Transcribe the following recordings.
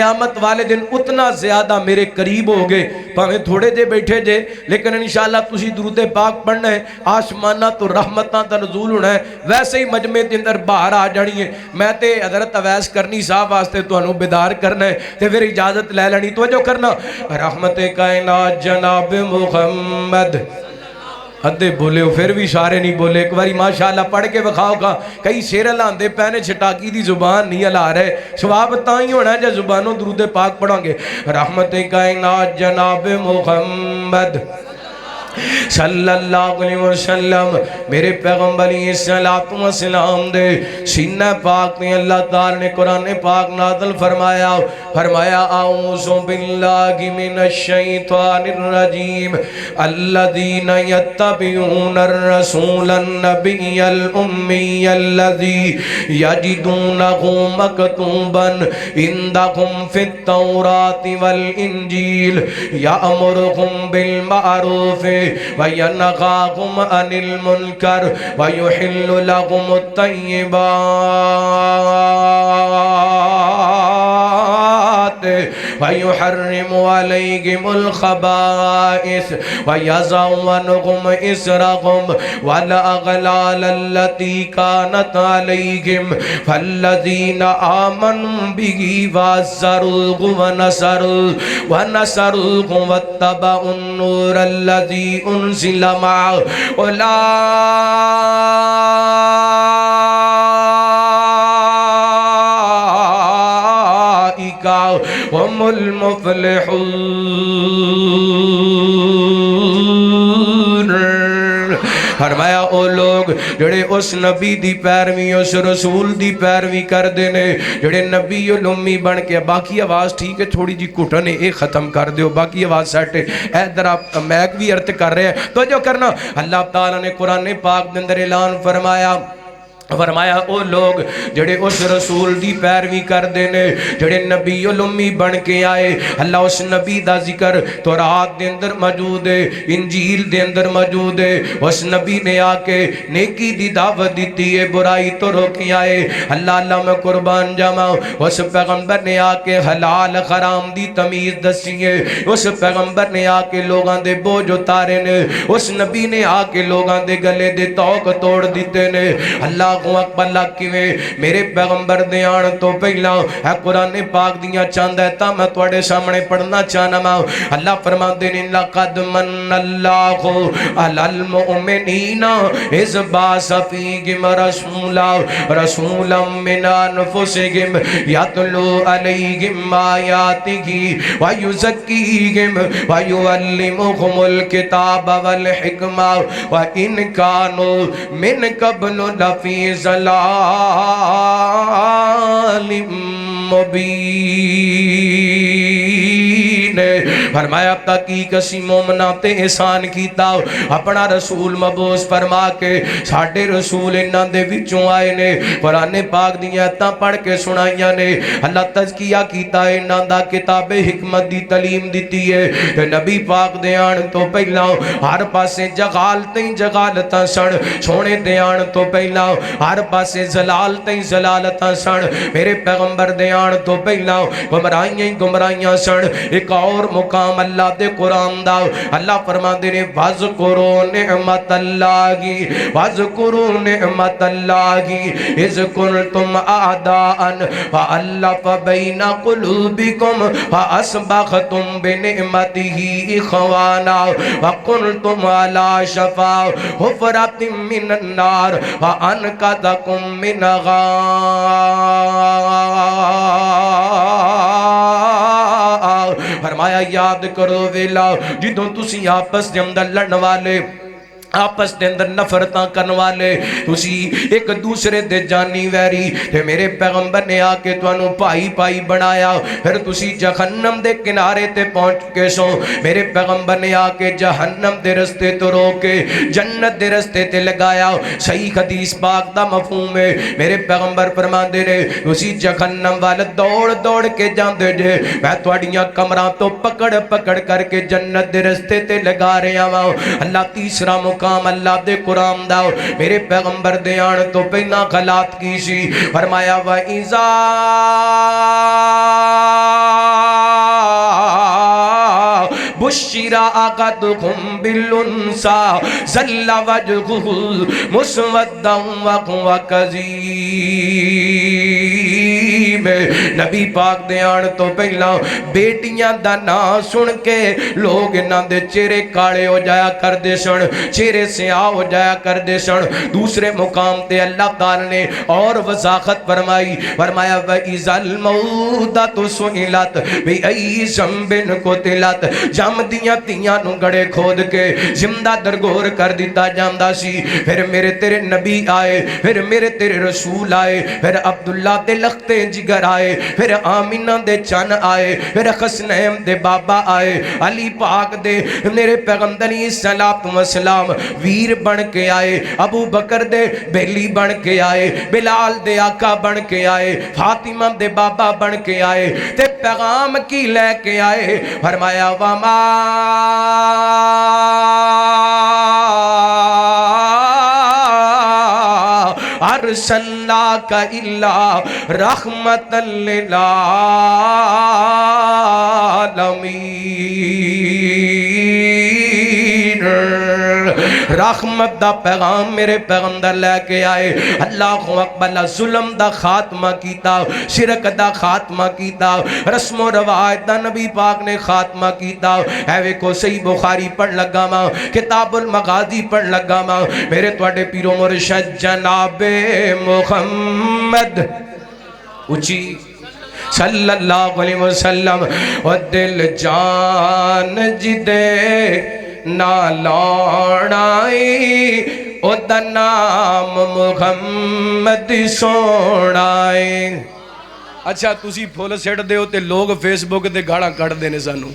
قیامت والے دن اتنا زیادہ میرے قریب ہو گئے پاویں تھوڑے جے بیٹھے جے لیکن انشاءاللہ تسی درود پاک پڑھنا ہے آسمانہ تو رحمتاں دا نزول ہونا ہے ویسے ہی مجمع دے اندر باہر آ جانی ہے میں تے حضرت اویس کرنی صاحب واسطے تانوں بیدار کرنا ہے تے پھر اجازت لے لینی توجہ کرنا رحمت کائنات جناب محمد ادھے بولے ہو پھر بھی سارے نہیں بولے ایک باری ماشاءاللہ پڑھ کے بکھاؤ گا کئی شیر لاندے پہنے چھٹاکی دی زبان نہیں ہلا رہے ثواب تاں ہی ہونا ہے جب زبانوں درود پاک پڑھیں گے رحمت کائنات جناب محمد صلی اللہ علیہ وسلم میرے پیغمبر علیہ السلام دے سینہ پاک میں اللہ تعالی نے قرآن پاک نازل فرمایا اعوذ باللہ من الشیطان الرجیم الذین یتبعون الرسول النبی الامی الذی یجدونہ مکتوبا عندکم فی التوراۃ والانجیل یأمرکم بالمعروف وَيَنَغَاكُمْ عَنِ الْمُنْكَرِ وَيُحِلُّ لَكُمُ الطَّيِّبَاتِ وَيُحَرِّمُ عَلَيْكُمُ الْخَبَائِثَ وَيَضَعُ عَنْكُمْ إِصْرَكُمْ وَالْأَغْلَالَ الَّتِي كَانَتْ عَلَيْكُمْ فَالَّذِينَ آمَنُوا بِهِ وَعَزَّرُوهُ وَنَصَرُوهُ وَاتَّبَعُوا النُّورَ الَّذِي انزل معه اولئك هم المفلحون فرمایا او لوگ جڑے اس نبی دی پیروی اس رسول دی پیروی کر دینے جڑے نبی الامی بن کے باقی آواز ٹھیک ہے تھوڑی جی کٹنے ایک ختم کر دیو باقی آواز سیٹے ایدر آپ میک بھی ارت کر رہے ہیں تو جو کرنا اللہ تعالیٰ نے قرآن پاک دندر اعلان فرمایا او لوگ جڑے اس رسول دی پیروی کر دینے جڑے نبی الامی بن کے آئے اللہ اس نبی دا ذکر تورات دے اندر موجود ہے انجیل دے اندر موجود ہے اس نبی نے آکے نیکی دی دعوت دیتی ہے برائی تو روکی آئے اللہ میں قربان جاؤں اس پیغمبر نے آکے حلال حرام دی تمیز دسی ہے اس پیغمبر نے آکے لوگاں دے بوجھ اتارے نے اس نبی نے آکے لوگاں دے گلے دے توق توڑ دیتے نے اللہ اکبر کیویں میرے پیغمبر دے آن تو پہلا ہے قرآن پاک دیاں چاند ہے تا میں توڑے سامنے پڑھنا چاہنا ماں اللہ فرما دینے لقد من اللہ علی المؤمنین اذ باس فیہم رسولا من انفسہم یتلو علیہم آیاتہ ویزکیہم ویعلمہم الکتاب والحکمہ وَإِنْ كَانُوا مِنْ قَبْلُ لَفِي ضلال مبین فرمایا تحقیق اسی مومنہ تے احسان کیتا اپنا رسول مبوس فرما کے ساڑھے رسول انہاں دے وچوں آئے نے قرآن پاک دیاں تاں پڑھ کے سنائیاں نے اللہ تذکیہ کیتا ہے انہاں دا کتاب حکمت دی تعلیم دیتی ہے کہ نبی پاک دیان تو پہلا ہر پاسے جغالتاں سن سونے دیان تو پہلا ہر پاسے زلالتاں سن میرے پیغمبر دیان تو پہلا گمراہیاں سن ایک اور مقام اللہ دے قرآن دا اللہ فرما دینے وَذْكُرُوا نِعْمَةَ اللَّهِ اِذْ كُنْتُمْ أَعْدَاءً فَأَلَّفَ بَيْنَ قُلُوبِكُمْ فَأَصْبَحْتُمْ بِنِعْمَتِهِ إِخْوَانًا وَكُنْتُمْ عَلَى شَفَا حُفْرَةٍ مِّنَ النَّارِ وَأَنْقَذَكُمْ مِنْهَا فرمایا یاد کرو ویلا جدوں تسی آپس دے اندر لڑن والے آپس دے اندر نفرتاں کرن والے تسی ایک دوسرے دے جانی ویری تے میرے پیغمبر نے آکے توانو پائی بنایا پھر تسی جہنم دے کنارے تے پہنچ کے سو میرے پیغمبر نے آکے جہنم دے رستے تو روکے جنت دے رستے تے لگایا صحیح حدیث پاک دا مفہوم ہے میرے پیغمبر فرما دے نے تسی جہنم والے دوڑ کے جان دے جے میں توڑیاں کمران تو پکڑ کر کے جنت دے رستے تے لگا رہے آواں اللہ تیسرا مقام اللہ دے قرآن دا میرے پیغمبر دے آن تو پہنا غلط کی سی فرمایا وَإِذَا بشرا احدکم بالانثی ظل وجهه مسودا وهو کظیم. نبی پاک دے آن تو پہلا بیٹیاں دا نام سن کے لوگ انہاں دے چہرے کالے ہو جایا کر دے سن، چہرے سیاہ ہو جایا کر دے سن. دوسرے مقام تے اللہ تعالی نے اور وضاحت فرمائی، فرمایا وَإِذَا الْمَوْءُودَةُ سُئِلَتْ بِأَيِّ ذَنبٍ قُتِلَتْ. جم دیاں تیاں نو گڑے کھود کے زندہ درگور کر دیتا جاندا سی. پھر میرے تیرے نبی آئے، پھر میرے تیرے رسول آئے، پھر عبداللہ دے لختے جگر آئے، پھر آمینہ دے چن آئے، پھر حسنین دے بابا آئے، علی پاک دے میرے پیغمبر علیہ السلام ویر بن کے آئے، ابو بکر دے بیلی بن کے آئے، بلال دے آقا بن کے آئے، فاطمہ دے بابا بن کے آئے. تے پیغام کی لے کے آئے، فرمایا وَمَا ارسلناک الا رحمتا للعالمین. رحمت دا پیغام میرے پیغمبر لے کے آئے. اللہ اکبر. ظلم دا خاتمہ کیتا، شرک دا خاتمہ کیتا، رسم و روایت دا نبی پاک نے خاتمہ کیتا. اے ویکھو صحیح بخاری پڑھ لگا ماں، کتاب المغازی پڑھ لگا ماں. میرے تواڈے پیرو مرشد جناب محمد اچھی صلی اللہ علیہ وسلم و دل جان جدے نہ لوڑائی او دا نام محمد سونائی. اچھا تسی پھول سیٹ دے ہو تے لوگ فیس بک تے گاڑاں کٹ دینے سانو.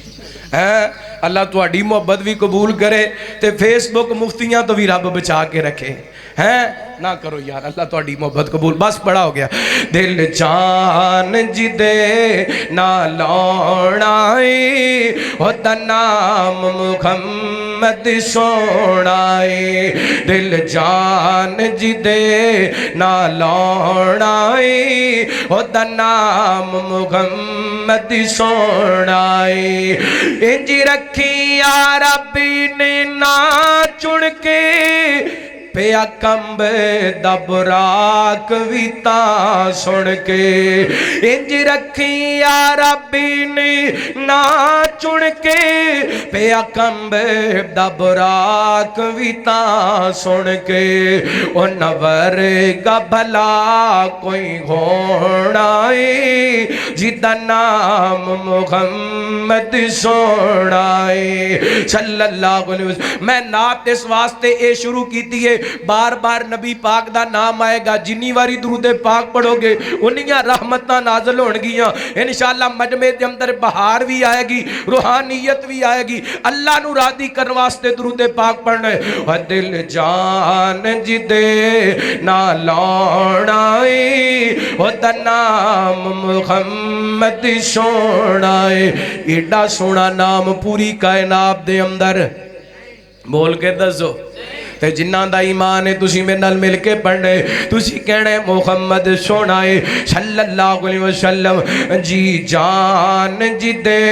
اللہ تہاڈی محبت بھی قبول کرے تے فیس بک مفتیاں تو بھی رب بچا کے رکھے. نہ کرو یار، اللہ تہاڈی محبت قبول. بس پڑا ہو گیا. دل جان جدے نہ لوڑائی او دا نام محمد سونائی. دل جان جدے نہ لوڑائی او دا نام محمد سونائی. انج رکھی یا ربی نے نا چن کے پیا کمب دا براق ویتا سن کے. انج رکھی یا ربی نے نا چن کے پیا کمب دا براق ویتا سن کے. او نور گا بھلا کوئی گھوڑائی جدا نام محمد سونائی صلی اللہ علیہ وسلم. میں نعت اس واسطے اے شروع کی دیئے، بار بار نبی پاک دا نام آئے گا، جنی واری درود پاک پڑھو گے انہیاں رحمتہ نازل ہون گیاں. انشاءاللہ مجمع دے اندر بہار بھی آئے گی، روحانیت بھی آئے گی. اللہ نو راضی کرنے واسطے درود پاک پڑھنے. دل جان جدے نہ لوڑائی او دا نام محمد سونائی. ایڈا سونا نام پوری کائنات دے اندر بول کے دسو. تے جنہ دا ایمان ہے تسی میں نال مل کے پڑھنے، تسی کہنے محمد سونائے صلی اللہ علیہ وسلم. جی جان جدے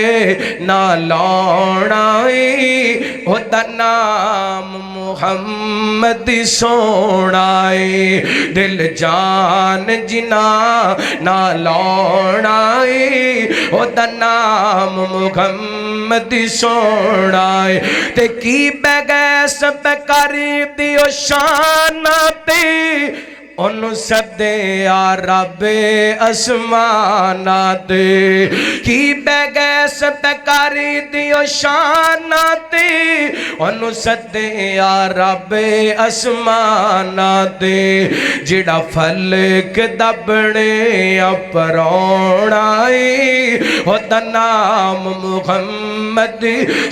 نہ لوڑائی او دا نام محمد سونائے. دل جان جنا نہ لوڑائی او دا نام محمد سونائے. تے کی بگیس بکاری دیو شاناتے انو سدے یا رب اسماناتے. کی بگیس بکاری دیو شاناتے انو سدے یا رب اسماناتے. جڑا فلک دبنے اپرونائی او دا نام محمد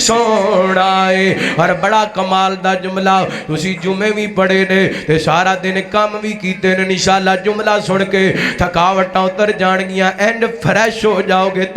سونائی. اور بڑا کمال دا جملہ تسی جمعے بھی پڑھے نے تے سارا دن کام بھی کیتے نے. انشاءاللہ جملہ سن کے تھکاوٹاں اتر جان گیاں، اینڈ فریش ہو جاؤ گے.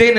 3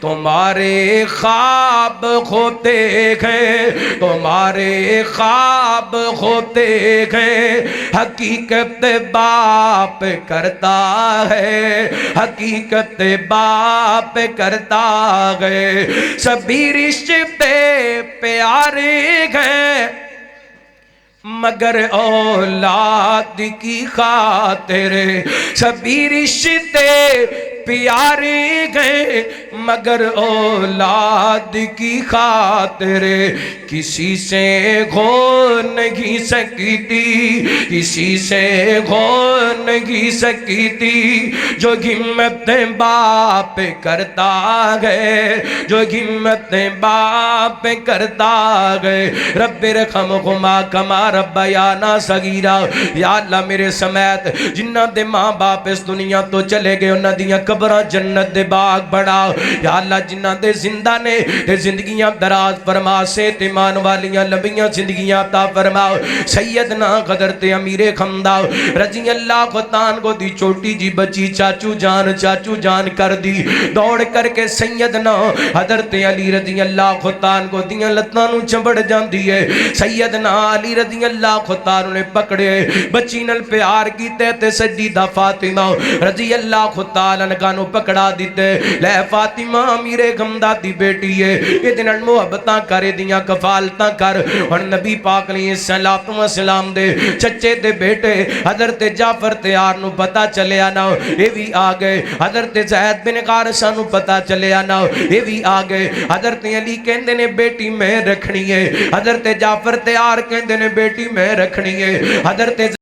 تمہارے خواب ہوتے ہیں تمہارے خواب ہوتے ہیں حقیقت باپ کرتا ہے حقیقت باپ کرتا ہے سبھی رشتے پیارے ہیں مگر اولاد کی خاطر سبھی رشتے پیارے گئے مگر اولاد کی خاطر کسی سے ہو نہیں سکتی کسی سے ہو نہیں سکتی جو ہمت باپ کرتا ہے جو ہمت باپ کرتا ہے رب ارحمہما کما ربیانا صغیرا یا اللہ میرے سمیت جنہ دے ماں باپ اس دنیا تو چلے گئے انہ دیاں قبرہ جنت دے باغ بڑھا یا اللہ جنہ دے زندہ نے زندگیاں دراز فرما صحت ایمان والیاں لمبیاں زندگیاں عطا فرما سیدنا حضرت امیر خمدہ رضی اللہ خطان کو دی چھوٹی جی بچی چاچو جان کر دی دوڑ کر کے سیدنا حضرت علی رضی اللہ خطان کو دیاں لتانوں چمبڑ جان دیئے سیدنا علی رضی اللہ خطان نے پکڑے بچی نل پیار کیتے تے سجیدہ فاطمہ رضی اللہ خطان نگانو پکڑا دیتے لے فاطمہ امیر غمدہ دی بیٹی ہے یہ دنن محبتاں کرے دیاں کفالتاں کر اور نبی پاک علیہ السلام دے چچے دے بیٹے حضرت جعفر تیار نو پتا چلے آنا یہ بھی آگئے حضرت زید بن قارشہ نو پتا چلے آنا یہ بھی آگئے حضرت علی کہندے نے بیٹی میں رکھنی ہے حضرت جعفر تیار کہندے نے بیٹی میں رکھنی ہے حضرت